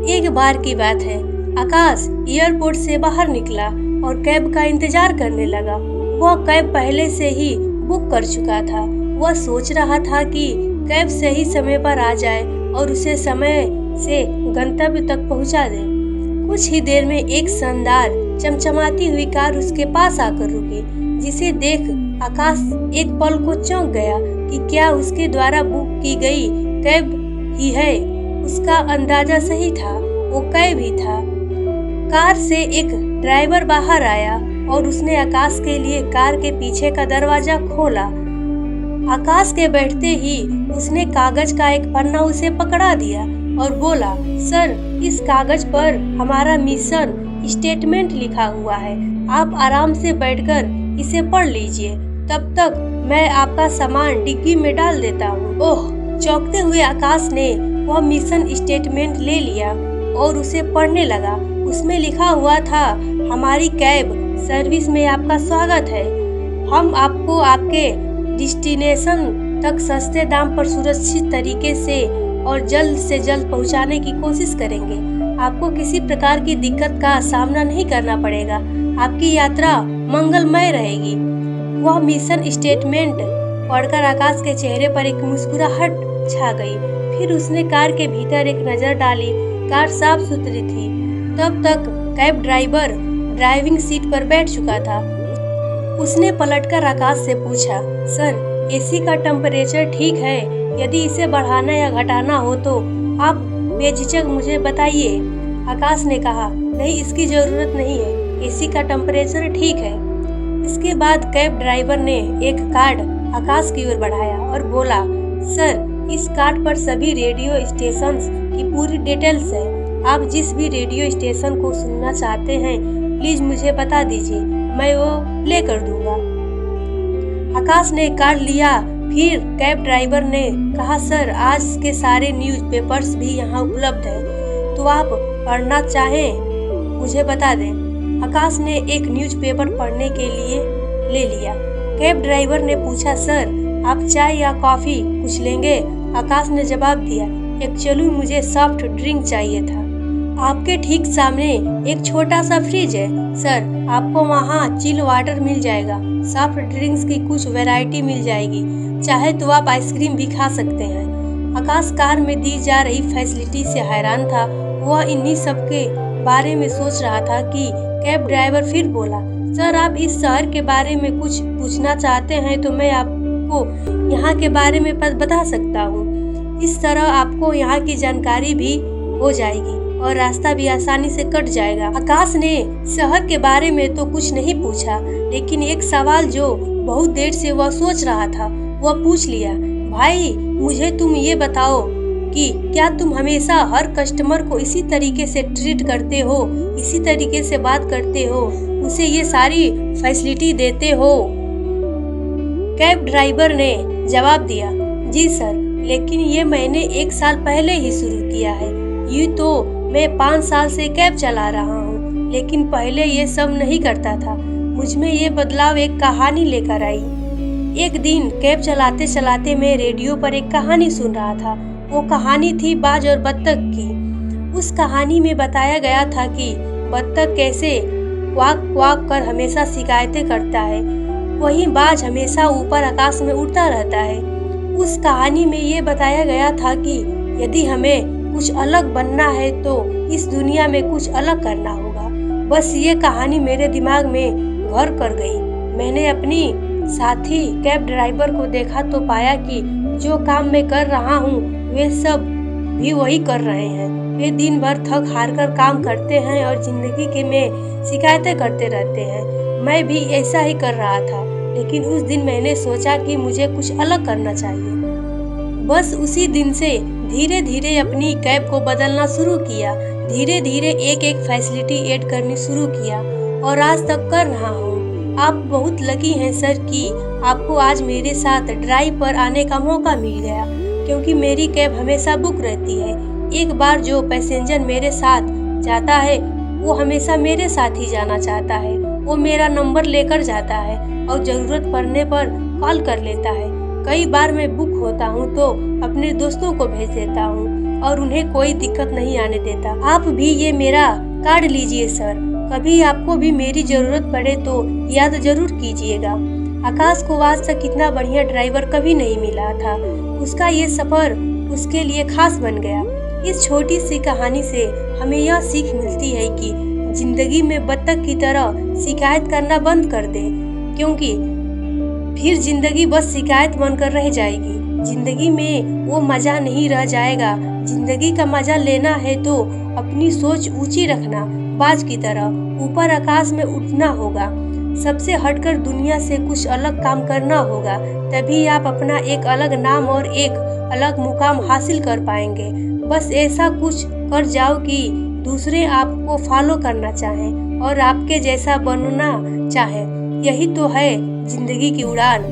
एक बार की बात है, आकाश एयरपोर्ट से बाहर निकला और कैब का इंतजार करने लगा। वह कैब पहले से ही बुक कर चुका था। वह सोच रहा था कि कैब सही समय पर आ जाए और उसे समय से गंतव्य तक पहुंचा दे। कुछ ही देर में एक शानदार चमचमाती हुई कार उसके पास आकर रुकी, जिसे देख आकाश एक पल को चौंक गया कि क्या उसके द्वारा बुक की गई कैब ही है। उसका अंदाजा सही था, वो कैब ही था। कार से एक ड्राइवर बाहर आया और उसने आकाश के लिए कार के पीछे का दरवाजा खोला। आकाश के बैठते ही उसने कागज का एक पन्ना उसे पकड़ा दिया और बोला, सर, इस कागज पर हमारा मिशन स्टेटमेंट लिखा हुआ है। आप आराम से बैठकर इसे पढ़ लीजिए, तब तक मैं आपका सामान डिग्गी में डाल देता हूँ। ओह! चौंकते हुए आकाश ने वह मिशन स्टेटमेंट ले लिया और उसे पढ़ने लगा। उसमें लिखा हुआ था, हमारी कैब सर्विस में आपका स्वागत है। हम आपको आपके डेस्टिनेशन तक सस्ते दाम पर सुरक्षित तरीके से और जल्द से जल्द पहुंचाने की कोशिश करेंगे। आपको किसी प्रकार की दिक्कत का सामना नहीं करना पड़ेगा। आपकी यात्रा मंगलमय रहेगी। वह मिशन स्टेटमेंट पढ़कर आकाश के चेहरे पर एक मुस्कुराहट छा गई। फिर उसने कार के भीतर एक नजर डाली। कार साफ सुथरी थी। तब तक कैब ड्राइवर ड्राइविंग सीट पर बैठ चुका था। उसने पलटकर आकाश से पूछा, सर, एसी का टेम्परेचर ठीक है? यदि इसे बढ़ाना या घटाना हो तो आप बेझिझक मुझे बताइए। आकाश ने कहा, नहीं, इसकी जरूरत नहीं है, एसी का टेम्परेचर ठीक है। इसके बाद कैब ड्राइवर ने एक कार्ड आकाश की ओर बढ़ाया और बोला, सर, इस कार्ड पर सभी रेडियो स्टेशंस की पूरी डिटेल्स है। आप जिस भी रेडियो स्टेशन को सुनना चाहते हैं, प्लीज मुझे बता दीजिए, मैं वो प्ले कर दूंगा। आकाश ने कार्ड लिया। फिर कैब ड्राइवर ने कहा, सर, आज के सारे न्यूज़पेपर्स भी यहाँ उपलब्ध हैं, तो आप पढ़ना चाहें मुझे बता दें। आकाश ने एक न्यूज़पेपर पढ़ने के लिए ले लिया। कैब ड्राइवर ने पूछा, सर, आप चाय या कॉफी कुछ लेंगे? आकाश ने जवाब दिया, एक्चुअली मुझे सॉफ्ट ड्रिंक चाहिए था। आपके ठीक सामने एक छोटा सा फ्रिज है, सर, आपको वहाँ चिल वाटर मिल जाएगा। सॉफ्ट ड्रिंक्स की कुछ वैरायटी मिल जाएगी, चाहे तो आप आइसक्रीम भी खा सकते हैं। आकाश कार में दी जा रही फैसिलिटी से हैरान था। वह इन्हीं सब के बारे में सोच रहा था कि कैब ड्राइवर फिर बोला, सर, आप इस शहर के बारे में कुछ पूछना चाहते हैं तो मैं आपको यहाँ के बारे में बता सकता हूँ। इस तरह आपको यहाँ की जानकारी भी हो जाएगी और रास्ता भी आसानी से कट जाएगा। आकाश ने शहर के बारे में तो कुछ नहीं पूछा, लेकिन एक सवाल जो बहुत देर से वह सोच रहा था वह पूछ लिया, भाई, मुझे तुम ये बताओ कि क्या तुम हमेशा हर कस्टमर को इसी तरीके से ट्रीट करते हो, इसी तरीके से बात करते हो, उसे ये सारी फैसिलिटी देते हो? कैब ड्राइवर ने जवाब दिया, जी सर, लेकिन ये मैंने 1 साल पहले ही शुरू किया है। ये तो मैं 5 साल से कैब चला रहा हूँ, लेकिन पहले ये सब नहीं करता था। मुझमें ये बदलाव एक कहानी लेकर आई। एक दिन कैब चलाते चलाते मैं रेडियो पर एक कहानी सुन रहा था। वो कहानी थी बाज और बत्तख की। उस कहानी में बताया गया था कि बत्तख कैसे क्वाक क्वाक कर हमेशा शिकायतें करता है, वहीं बाज हमेशा ऊपर आकाश में उड़ता रहता है। उस कहानी में ये बताया गया था कि यदि हमें कुछ अलग बनना है तो इस दुनिया में कुछ अलग करना होगा। बस ये कहानी मेरे दिमाग में घर कर गई। मैंने अपनी साथी कैब ड्राइवर को देखा तो पाया कि जो काम मैं कर रहा हूँ वे सब भी वही कर रहे हैं। वे दिन भर थक हार कर काम करते हैं और जिंदगी के में शिकायतें करते रहते हैं। मैं भी ऐसा ही कर रहा था, लेकिन उस दिन मैंने सोचा कि मुझे कुछ अलग करना चाहिए। बस उसी दिन से धीरे धीरे अपनी कैब को बदलना शुरू किया। धीरे धीरे एक एक फैसिलिटी ऐड करनी शुरू किया और आज तक कर रहा हूँ। आप बहुत लकी हैं सर कि आपको आज मेरे साथ ड्राइव पर आने का मौका मिल गया, क्योंकि मेरी कैब हमेशा बुक रहती है। एक बार जो पैसेंजर मेरे साथ जाता है वो हमेशा मेरे साथ ही जाना चाहता है। वो मेरा नंबर लेकर जाता है और ज़रूरत पड़ने पर कॉल कर लेता है। कई बार मैं बुक होता हूँ तो अपने दोस्तों को भेज देता हूँ। और उन्हें कोई दिक्कत नहीं आने देता। आप भी ये मेरा कार्ड लीजिए सर, कभी आपको भी मेरी जरूरत पड़े तो याद जरूर कीजिएगा। आकाश को आज तक इतना बढ़िया ड्राइवर कभी नहीं मिला था। उसका ये सफर उसके लिए खास बन गया। इस छोटी सी कहानी से हमें यह सीख मिलती है कि जिंदगी में बत्तख की तरह शिकायत करना बंद कर दे, क्योंकि फिर जिंदगी बस शिकायत बनकर रह जाएगी। जिंदगी में वो मजा नहीं रह जाएगा। जिंदगी का मजा लेना है तो अपनी सोच ऊंची रखना, बाज की तरह ऊपर आकाश में उड़ना होगा। सबसे हटकर दुनिया से कुछ अलग काम करना होगा, तभी आप अपना एक अलग नाम और एक अलग मुकाम हासिल कर पाएंगे। बस ऐसा कुछ कर जाओ कि दूसरे आपको फॉलो करना चाहें और आपके जैसा बनना चाहें। यही तो है जिंदगी की उड़ान।